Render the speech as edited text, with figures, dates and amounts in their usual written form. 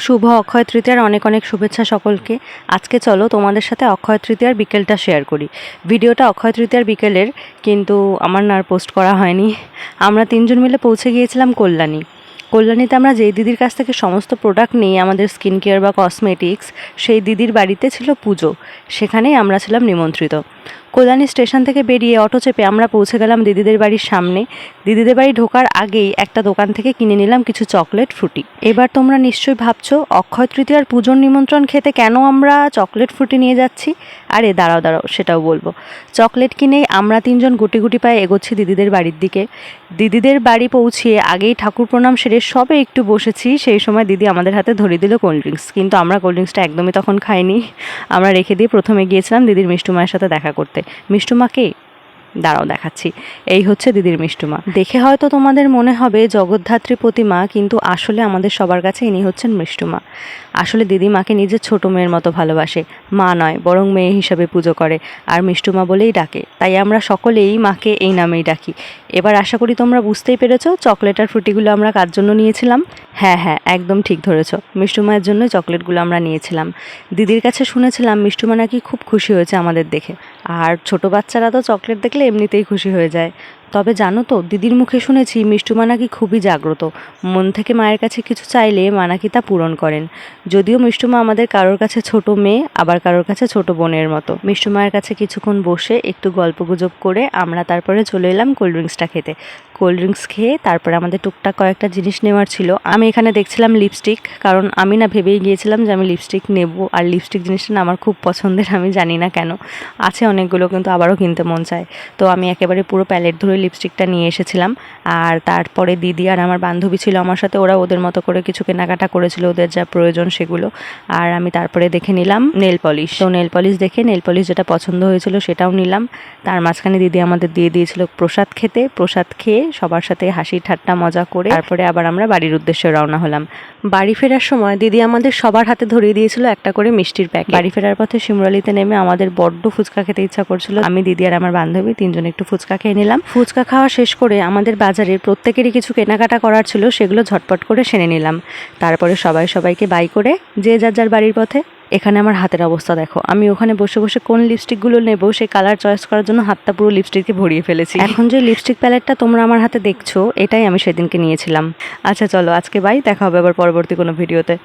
শুভ অক্ষয় তৃতীয়ার অনেক অনেক শুভেচ্ছা সকলকে। আজকে চলো তোমাদের সাথে অক্ষয় তৃতীয়ার বিকেলটা শেয়ার করি। ভিডিওটা অক্ষয় তৃতীয়ার বিকেলের, কিন্তু আমার না আর পোস্ট করা হয়নি। আমরা তিনজন মিলে পৌঁছে গিয়েছিলাম কল্যাণীতে। আমরা যেই দিদির কাছ থেকে সমস্ত প্রোডাক্ট নিই আমাদের স্কিন কেয়ার বা কসমেটিক্স, সেই দিদির বাড়িতে ছিল পুজো, সেখানেই আমরা ছিলাম নিমন্ত্রিত। কল্যাণী স্টেশন থেকে বেরিয়ে অটো চেপে আমরা পৌঁছে গেলাম দিদিদের বাড়ির সামনে। দিদিদের বাড়ি ঢোকার আগেই একটা দোকান থেকে কিনে নিলাম কিছু চকলেট ফ্রুটি। এবার তোমরা নিশ্চয়ই ভাবছো অক্ষয় তৃতীয়ার পুজোর নিমন্ত্রণ খেতে কেন আমরা চকলেট ফ্রুটি নিয়ে যাচ্ছি। আরে দাঁড়াও সেটাও বলবো। চকলেট কিনেই আমরা তিনজন গুটি গুটি পায়ে এগোচ্ছি দিদিদের বাড়ির দিকে। দিদিদের বাড়ি পৌঁছিয়ে আগেই ঠাকুর প্রণাম সেরে সবে একটু বসেছি, সেই সময় দিদি আমাদের হাতে ধরিয়ে দিল কোল্ড ড্রিঙ্কস। কিন্তু আমরা কোল্ড ড্রিঙ্কসটা একদমই তখন খাইনি, আমরা রেখে দিয়ে প্রথমে গিয়েছিলাম দিদির মিষ্টু মায়ের সাথে দেখা করতে। মিষ্টু মাকে দাঁড়াও দেখাচ্ছি, এই হচ্ছে দিদির মিষ্টুমা। দেখে হয়তো তোমাদের মনে হবে জগদ্ধাত্রী প্রতিমা, কিন্তু আসলে আমাদের সবার কাছে ইনি হচ্ছেন মিষ্টুমা। আসলে দিদি মাকে নিজের ছোট মেয়ের মতো ভালোবাসে, মা নয় বরং মেয়ে হিসাবে পুজো করে, আর মিষ্টুমা বলেই ডাকে। তাই আমরা সকলেই মাকে এই নামেই ডাকি। এবার আশা করি তোমরা বুঝতেই পেরেছো চকলেট আর ফ্রুটিগুলো আমরা কার জন্য নিয়েছিলাম। হ্যাঁ, একদম ঠিক ধরেছ, মিষ্টুমায়ের জন্য চকলেটগুলো আমরা নিয়েছিলাম। দিদির কাছে শুনেছিলাম মিষ্টুমা নাকি খুব খুশি হয়েছে আমাদের দেখে, আর ছোট বাচ্চারা তো চকলেট দেখলে এমনিতেই খুশি হয়ে যায়। তবে জানো তো, দিদির মুখে শুনেছি মিষ্টুমা নাকি খুবই জাগ্রত, মন থেকে মায়ের কাছে কিছু চাইলে মা নাকি তা পূরণ করেন। যদিও মিষ্টুমা আমাদের কারোর কাছে ছোট মেয়ে, আবার কারোর কাছে ছোট বোনের মতো। মিষ্টুমায়ের কাছে কিছুক্ষণ বসে একটু গল্পগুজব করে আমরা তারপরে চলে এলাম কোল্ড ড্রিঙ্কসটা খেতে। কোল্ড ড্রিঙ্কস খেয়ে তারপরে আমাদের টুকটাক কয়েকটা জিনিস নেওয়ার ছিল। আমি এখানে দেখছিলাম লিপস্টিক, কারণ আমি না ভেবেই গিয়েছিলাম যে আমি লিপস্টিক নেব, আর লিপস্টিক জিনিসটা না আমার খুব পছন্দের, আমি জানি না কেন। আছে অনেকগুলো, কিন্তু আবারও কিনতে মন চায়। তো আমি একেবারে পুরো প্যালেট ধরে লিপস্টিকটা নিয়ে এসেছিলাম। আর তারপরে দিদি আর আমার বান্ধবী ছিল আমার সাথে, ওরা ওদের মতো করে কিছু কেনাকাটা করেছিল, ওদের যা প্রয়োজন সেগুলো। আর আমি তারপরে দেখে নিলাম নেল পলিশ। তো নেল পলিশ দেখে নেল পলিশ যেটা পছন্দ হয়েছিল সেটাও নিলাম। তার মাঝখানে দিদি আমাদের দিয়ে দিয়েছিল প্রসাদ খেতে। প্রসাদ খেয়ে সবার সাথে হাসি ঠাট্টা মজা করে তারপরে আবার আমরা বাড়ির উদ্দেশ্যে রওনা হলাম। বাড়ি ফেরার সময় দিদি আমাদের সবার হাতে ধরিয়ে দিয়েছিল একটা করে মিষ্টির প্যাকেট। বাড়ি ফেরার পথে শিমরালিতে নেমে আমাদের বড্ড ফুচকা খেতে ইচ্ছা করছিল। আমি, দিদি আর আমার বান্ধবী তিনজন একটু ফুচকা খেয়ে নিলাম। ফুচকা খাওয়া শেষ করে আমাদের বাজারের প্রত্যেকেরই কিছু কেনাকাটা করার ছিল, সেগুলো ঝটপট করে সেরে নিলাম। তারপরে সবাইকে বাই করে যে যার বাড়ির পথে। এখানে আমার হাতের অবস্থা দেখো, আমি ওখানে বসে বসে কোন লিপস্টিকগুলো নেব সেই কালার চয়েস করার জন্য হাতটা পুরো লিপস্টিকে ভরিয়ে ফেলেছি। এখন যে লিপস্টিক প্যালেটটা তোমরা আমার হাতে দেখছো, এটাই আমি সেদিনকে নিয়েছিলাম। আচ্ছা চলো আজকে বাই, দেখা হবে আবার পরবর্তী কোনো ভিডিওতে।